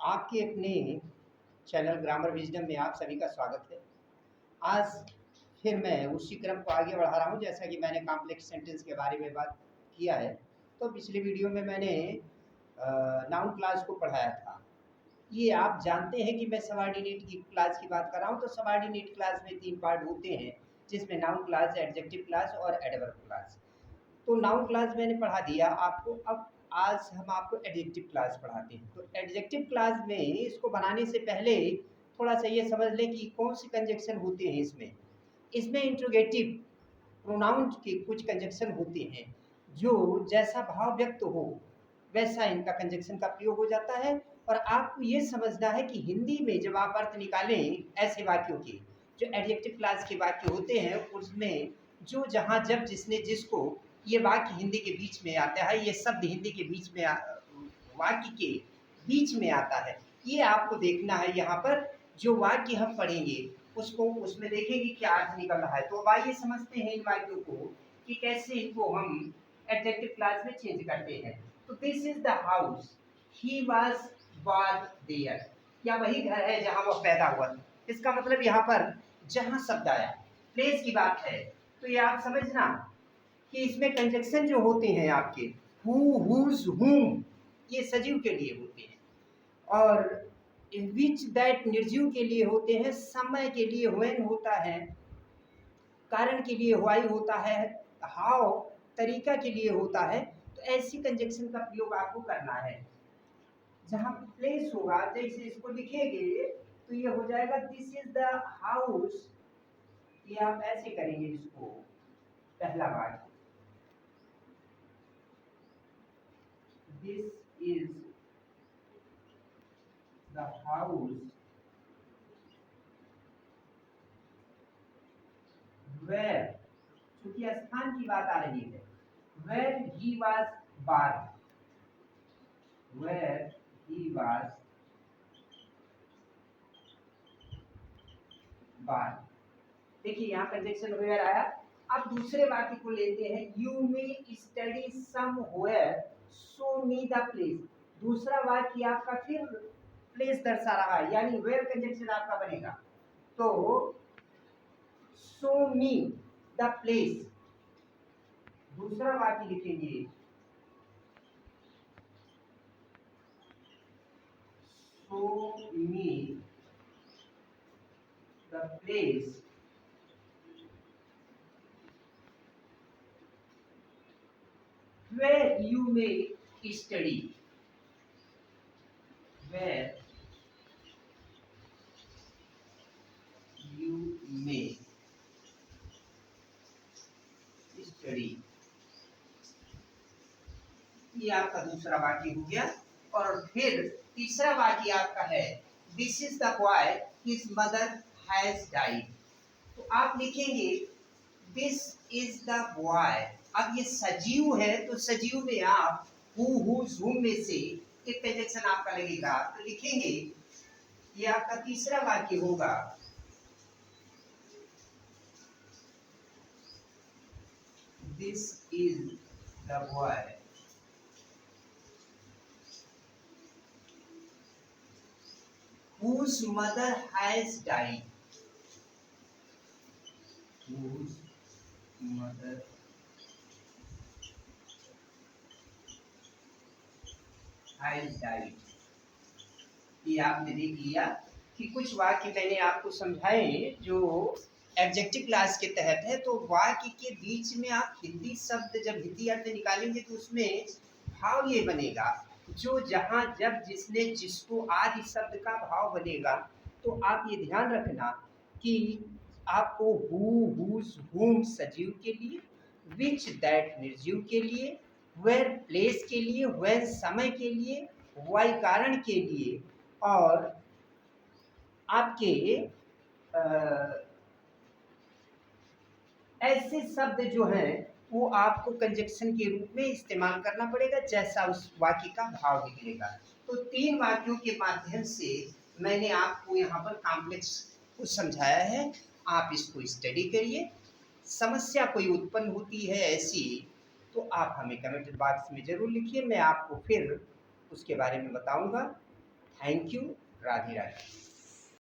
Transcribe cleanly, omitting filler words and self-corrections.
आपके अपने channel grammar wisdom में आप सभी का स्वागत है। आज फिर मैं उसी क्रम को आगे बढ़ा रहा हूँ जैसा कि मैंने कॉम्प्लेक्स सेंटेंस के बारे में बात किया है। तो पिछले वीडियो में मैंने नाउन क्लास को पढ़ाया था। ये आप जानते हैं कि मैं सबऑर्डिनेट की क्लास की बात कर रहा हूँ। तो सबऑर्डिनेट क्लास में 3 पार्ट होते हैं, जिसमें नाउन क्लास, एडजेक्टिव क्लास और एडवर्ब क्लास। तो नाउन क्लास मैंने पढ़ा दिया आपको। अब आज हम आपको एडजेक्टिव क्लास पढ़ाते हैं। तो एडजेक्टिव क्लास में इसको बनाने से पहले थोड़ा सा ये समझ लें कि कौन से कंजक्शन होते हैं इसमें। इसमें इंट्रोगेटिव प्रोनाउन के कुछ कंजक्शन होते हैं जो जैसा भाव व्यक्त हो वैसा इनका कंजक्शन का प्रयोग हो जाता है। और आपको ये समझना है कि हिंदी में जब आप अर्थ निकालें ऐसे वाक्यों के, जो एडजेक्टिव क्लास के वाक्य होते हैं, उसमें जो जहाँ जब जिसने जिसको ये वाक्य हिंदी के बीच में आता है, ये शब्द हिंदी के बीच में वाक्य के बीच में आता है। ये आपको देखना है। यहाँ पर जो वाक्य हम पढ़ेंगे उसको उसमें देखेंगे क्या अर्थ निकल रहा है। तो अब आइए समझते हैं इन वाक्यों को कि कैसे इनको हम एडजेक्टिव क्लास में चेंज करते हैं। तो this is the house he was born there. क्या वही घर है जहाँ वह पैदा हुआ था। इसका मतलब यहाँ पर जहाँ शब्द आया प्लेस की बात है। तो ये आप समझना कि इसमें कंजक्शन जो होते हैं आपके हु, हुज, हुम, ये सजीव के लिए होते हैं। और विच, दैट निर्जीव के लिए होते हैं। समय के लिए व्हेन होता है। कारण के लिए व्हाई होता है। हाउ तरीका के लिए होता है। तो ऐसी कंजक्शन का प्रयोग आपको करना है। जहाँ प्लेस होगा, जैसे इसको लिखेंगे तो ये हो जाएगा दिस इज द हाउस। ये आप ऐसे करेंगे इसको, पहला वाक्य this is the house where, चूंकि स्थान की बात आ रही है, where he was born, where he was born. देखिए यहाँ कंजक्शन वेयर आया। अब दूसरे वाक्य को लेते हैं, you may study somewhere show me the place. दूसरा वाक्य आपका फिर प्लेस दर्शा रहा है, यानी वेयर कंजक्शन आपका बनेगा। तो शो मी द प्लेस, दूसरा वाक्य लिखेंगे show me the place where you may study, where you may study। ये आपका दूसरा वाक्य हो गया। और फिर तीसरा वाक्य आपका है this is the boy his mother has died. तो आप लिखेंगे दिस इज द बॉय। अब ये सजीव है तो सजीव में आप हु, हुज, हुम में से एक कंजक्शन आपका लगेगा। तो लिखेंगे, ये आपका तीसरा वाक्य होगा this is the boy whose mother has died, whose mother has died। ये आपने देख लिया कि कुछ वाक्य मैंने आपको समझाए जो एडजेक्टिव क्लास के तहत है। तो वाक्य के बीच में आप हिंदी शब्द जब हिंदी अर्थ निकालेंगे तो उसमें भाव ये बनेगा, जो जहाँ जब जिसने जिसको आदि शब्द का भाव बनेगा। तो आप ये ध्यान रखना कि आपको हु, हुज, हुम सजीव के लिए, विच दैट निर्जीव के लिए, वेयर प्लेस के लिए, व्हेन समय के लिए, व्हाई कारण के लिए, और आपके ऐसे शब्द जो हैं वो आपको कंजक्शन के रूप में इस्तेमाल करना पड़ेगा जैसा उस वाक्य का भाव निकलेगा। तो 3 वाक्यों के माध्यम से मैंने आपको यहाँ पर कॉम्प्लेक्स को समझाया है। आप इसको स्टडी करिए। समस्या कोई उत्पन्न होती है ऐसी तो आप हमें कमेंट बॉक्स में ज़रूर लिखिए, मैं आपको फिर उसके बारे में बताऊंगा। Thank you. राधे राधे।